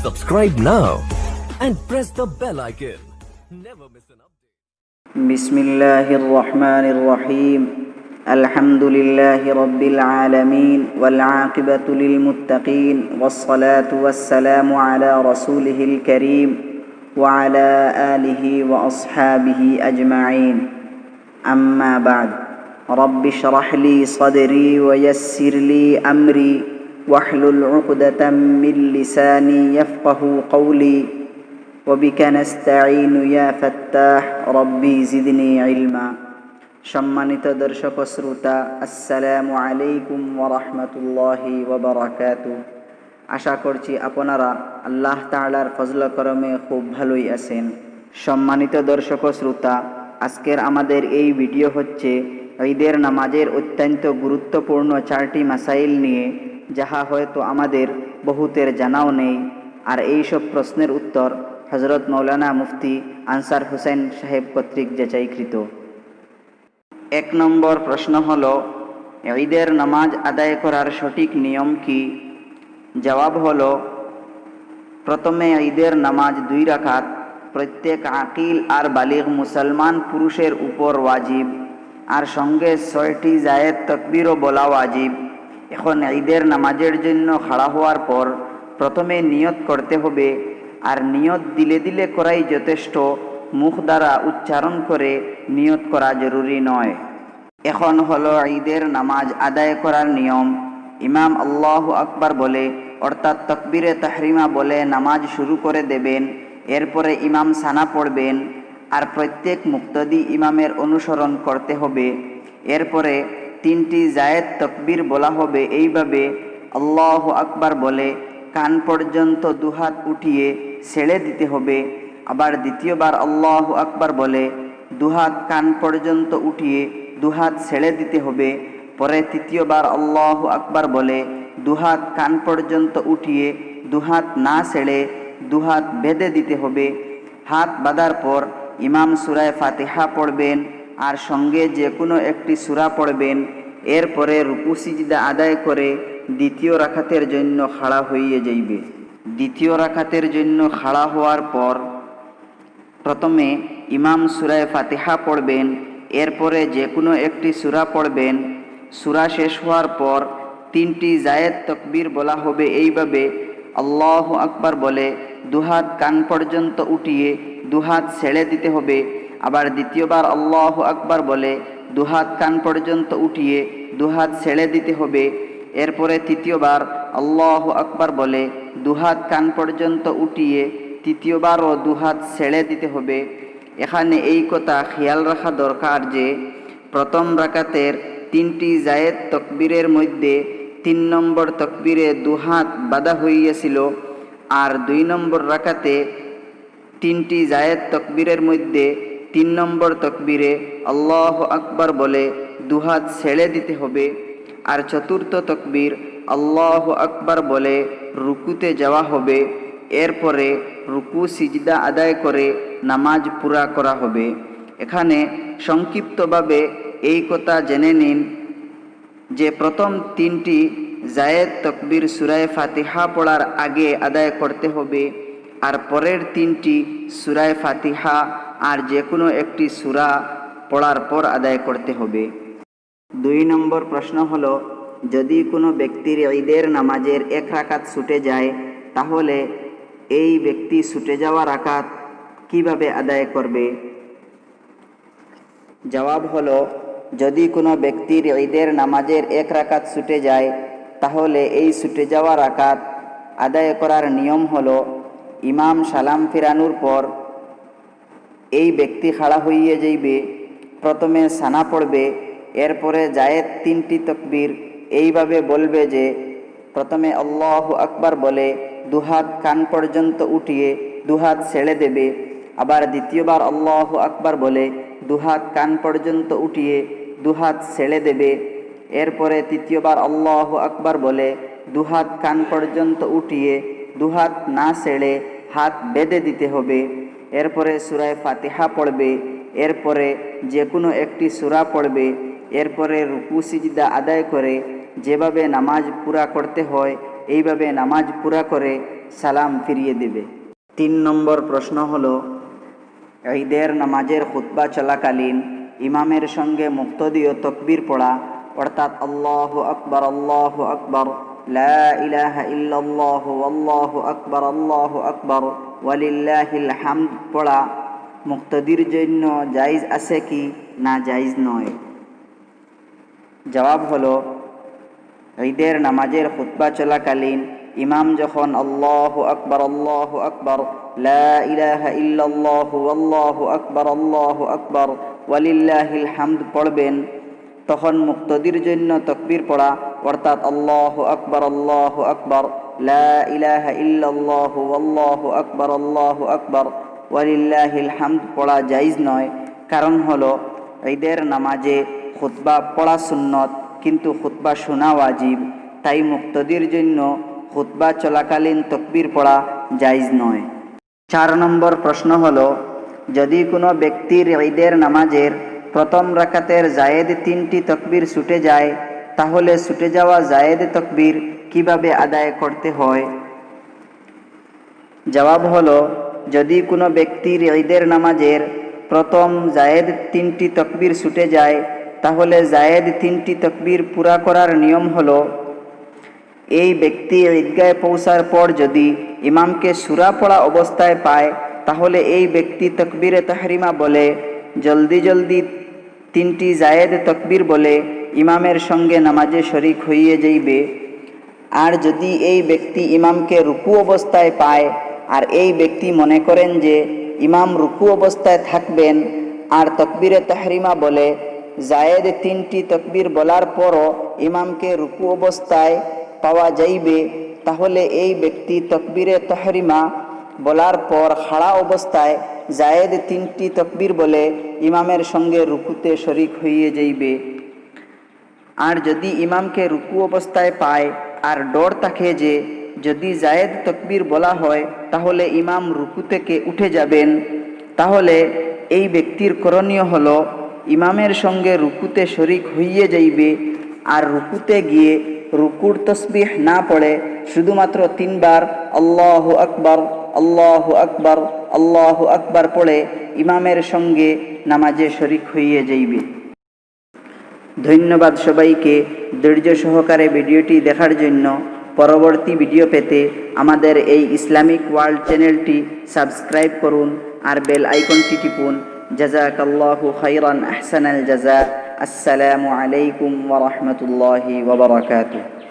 Subscribe now and press the bell icon. Never miss an update. بسم الله الرحمن الرحيم الحمد لله رب العالمين والعاقبة للمتقين والصلاة والسلام على رسوله الكريم وعلى آله وأصحابه أجمعين أما بعد رب اشرح لي صدري ويسر لي أمري واحلل عقدة من لساني يفقه قولي وبك نستعين يا فتاح ربي زدني علما সম্মানিত দর্শক ও শ্রোতা আসসালামু আলাইকুম ওয়া রাহমাতুল্লাহি ওয়া বারাকাতুহু। আশা করছি আপনারা আল্লাহ তাআলার ফজল করমে খুব ভালোই আছেন। সম্মানিত দর্শক ও শ্রোতা, আজকের আমাদের এই ভিডিও হচ্ছে ঈদের নামাজের অত্যন্ত গুরুত্বপূর্ণ 4টি মাসাইল নিয়ে, যাহা হয়তো আমাদের বহুতের জানাও নেই। আর এই সব প্রশ্নের উত্তর হযরত মাওলানা মুফতি আনসার হোসেন সাহেব কর্তৃক যাচাইকৃত। 1 নম্বর প্রশ্ন হলো, ঈদের নামাজ আদায় করার সঠিক নিয়ম কি? জবাব হলো, প্রথমে ঈদের নামাজ 2 রাকাত প্রত্যেক আকিল আর বালিগ মুসলমান পুরুষের উপর ওয়াজিব, আর সঙ্গে 6টি জায়েদ তাকবীরও বলা ওয়াজিব। এখন ঈদের নামাজের জন্য খাড়া হওয়ার পর প্রথমে নিয়ত করতে হবে, আর নিয়ত দিলে দিলে করাই যথেষ্ট, মুখ দ্বারা উচ্চারণ করে নিয়ত করা জরুরি নয়। এখন হলো ঈদের নামাজ আদায় করার নিয়ম। ইমাম আল্লাহু আকবার বলে অর্থাৎ তাকবীরে তাহরিমা বলে নামাজ শুরু করে দেবেন। এরপরে ইমাম সানা পড়বেন, আর প্রত্যেক মুক্তাদি ইমামের অনুসরণ করতে হবে। এরপরে 3টি জায়েদ তাকবীর বলা হবে এইভাবে: আল্লাহু আকবার বলে কান পর্যন্ত 2 হাত উঠিয়ে ছেড়ে দিতে হবে। আবার দ্বিতীয়বার আল্লাহু আকবার বলে 2 হাত কান পর্যন্ত উঠিয়ে 2 হাত ছেড়ে দিতে হবে। পরে তৃতীয়বার আল্লাহু আকবার বলে 2 হাত কান পর্যন্ত উঠিয়ে 2 হাত না ছেড়ে 2 হাত বেঁধে দিতে হবে। হাত বাঁধার পর ইমাম সূরা ফাতিহা পড়বেন, আর সঙ্গে যে কোনো একটি সূরা পড়বেন। এরপরে রুকু সিজদা আদায় করে দ্বিতীয় রাকাতের জন্য খাড়া হয়ে যাইবে। দ্বিতীয় রাকাতের জন্য খাড়া হওয়ার পর প্রথমে ইমাম সূরা ফাতিহা পড়বেন, এরপরে যে কোনো একটি সূরা পড়বেন। সূরা শেষ হওয়ার পর 3টি জায়েদ তাকবীর বলা হবে এইভাবে: আল্লাহু আকবার বলে 2 হাত কান পর্যন্ত উঠিয়ে 2 হাত ছেড়ে দিতে হবে। আবার দ্বিতীয়বার আল্লাহু আকবার বলে 2 হাত কান পর্যন্ত উঠিয়ে 2 হাত ছেড়ে দিতে হবে। এরপরে তৃতীয়বার আল্লাহু আকবার বলে 2 হাত কান পর্যন্ত উঠিয়ে তৃতীয়বারও 2 হাত ছেড়ে দিতে হবে। এখানে এই কথা খেয়াল রাখা দরকার যে প্রথম রাকাতের 3টি জায়েদ তাকবীরের মধ্যে 3 নম্বর তাকবীরে 2 হাত বাঁধা হইয়াছিল, আর 2 নম্বর রাকাতে 3টি জায়েদ তাকবীরের মধ্যে 3 নম্বর তাকবীরে আল্লাহু আকবার বলে 2 হাত ছেড়ে দিতে হবে। আর চতুর্থ তাকবীর আল্লাহু আকবার বলে রুকুতে যাওয়া হবে। এরপরে রুকু সিজদা আদায় করে নামাজ পুরা করা হবে। এখানে সংক্ষিপ্তভাবে এই কথা জেনে নিন যে প্রথম 3টি জায়েদ তাকবীর সূরা ফাতিহা পড়ার আগে আদায় করতে হবে, আর পরের 3টি সূরা ফাতিহা আর যে কোনো একটি সূরা পড়ার পর আদায় করতে হবে। 2 নম্বর প্রশ্ন হলো, যদি কোনো ব্যক্তির ঈদের নামাজের 1 রাকাত ছুটে যায়, তাহলে এই ব্যক্তি ছুটে যাওয়া রাকাত কিভাবে আদায় করবে? জবাব হলো, যদি কোনো ব্যক্তির ঈদের নামাজের 1 রাকাত ছুটে যায়, তাহলে এই ছুটে যাওয়া রাকাত আদায় করার নিয়ম হলো, ইমাম সালাম ফিরানোর পর এই ব্যক্তি খাড়া হইয়া যাইবে। প্রথমে সানা পড়বে, এরপরে জায়েদ 3টি তাকবীর এইভাবে বলবে যে প্রথমে আল্লাহু আকবার বলে 2 হাত কান পর্যন্ত উঠিয়ে 2 হাত ছেড়ে দেবে। আবার দ্বিতীয়বার আল্লাহু আকবার বলে 2 হাত কান পর্যন্ত উঠিয়ে 2 হাত ছেড়ে দেবে। এরপরে তৃতীয়বার আল্লাহু আকবার বলে 2 হাত কান পর্যন্ত উঠিয়ে 2 হাত না ছেড়ে হাত বেঁধে দিতে হবে। এরপরে সূরা ফাতিহা পড়বে, এরপরে যে কোনো একটি সূরা পড়বে। এরপরে রুকু সিজদা আদায় করে যেভাবে নামাজ পুরা করতে হয় এইভাবে নামাজ পুরা করে সালাম ফিরিয়ে দেবে। 3 নম্বর প্রশ্ন হলো, ঈদের নামাজের খুতবা চলাকালীন ইমামের সঙ্গে মুক্তদি ও তকবীর পড়া, অর্থাৎ আল্লাহু আকবার, লা ইলাহা ইল্লাল্লাহু আল্লাহু আকবার ওয়ালিল্লাহিল হামদ পড়া মুক্তদির জন্য জায়েজ আছে কি না জায়েজ নয়? জবাব হলো, ঈদের নামাজের খুতবা চলাকালীন ইমাম যখন আল্লাহু আকবার, লা ইলাহা ইল্লাল্লাহু আল্লাহু আকবার ওয়ালিল্লাহিল হামদ পড়বেন, তখন মুক্তদির জন্য তাকবীর পড়া, অর্থাৎ আল্লাহু আকবার, লা ইলাহা ইল্লাল্লাহু আল্লাহু আকবার ওয়ালিল্লাহিল হামদ পড়া জায়েজ নয়। কারণ হলো, ঈদের নামাজে খুতবা পড়া সুন্নত, কিন্তু খুতবা শোনা ওয়াজিব। তাই মুক্তদির জন্য খুতবা চলাকালীন তাকবীর পড়া জায়েজ নয়। 4 নম্বর প্রশ্ন হলো, যদি কোনো ব্যক্তির ঈদের নামাজের প্রথম রাকাতের জায়েদ 3টি তাকবীর ছুটে যায়, তাহলে ছুটে যাওয়া জায়েদ তাকবীর কিভাবে আদায় করতে হয়? জবাব হলো, যদি কোনো ব্যক্তির ঈদের নামাজের প্রথম জায়েদ 3টি তাকবীর ছুটে যায়, তাহলে জায়েদ 3টি তাকবীর পুরা করার নিয়ম হলো, এই ব্যক্তি ঈদগাহে পৌঁছার পর যদি ইমামকে সূরা পড়া অবস্থায় পায়, তাহলে এই ব্যক্তি তাকবীরে তাহরিমা বলে জলদি 3টি জায়েদ তাকবীর বলে ইমামের সঙ্গে নামাজে শরীক হইয়ে যাইবে। আর যদি এই ব্যক্তি ইমামকে রুকু অবস্থায় পায়, আর এই ব্যক্তি মনে করেন যে ইমাম রুকু অবস্থায় থাকবেন, আর তাকবীরে তাহরিমা বলে জায়েদ 3টি তাকবীর বলার পরও ইমামকে রুকু অবস্থায় পাওয়া যাইবে, তাহলে এই ব্যক্তি তাকবীরে তাহরিমা বলার পর খাড়া অবস্থায় জায়েদ 3টি তাকবীর বলে ইমামের সঙ্গে রুকুতে শরীক হইয়ে যাইবে। আর যদি ইমামকে রুকু অবস্থায় পায় আর ডর থাকে যে যদি জায়েদ তাকবীর বলা হয় তাহলে ইমাম রুকু থেকে উঠে যাবেন, তাহলে এই ব্যক্তির করণীয় হলো ইমামের সঙ্গে রুকুতে শরীক হইয়ে যাইবে, আর রুকুতে গিয়ে রুকুর তসবিহ না পড়ে শুধুমাত্র 3 বার আল্লাহু আকবার পড়ে ইমামের সঙ্গে নামাজে শরীক হইয়ে যাইবে। ধন্যবাদ সবাইকে ধৈর্য সহকারে ভিডিওটি দেখার জন্য। পরবর্তী ভিডিও পেতে আমাদের এই ইসলামিক ওয়ার্ল্ড চ্যানেলটি সাবস্ক্রাইব করুন আর বেল আইকনটি টিপুন। জাযাকাল্লাহু খাইরান আহসানাল জাযা। আসসালামু আলাইকুম ওয়া রাহমাতুল্লাহি ওয়া বারাকাতুহু।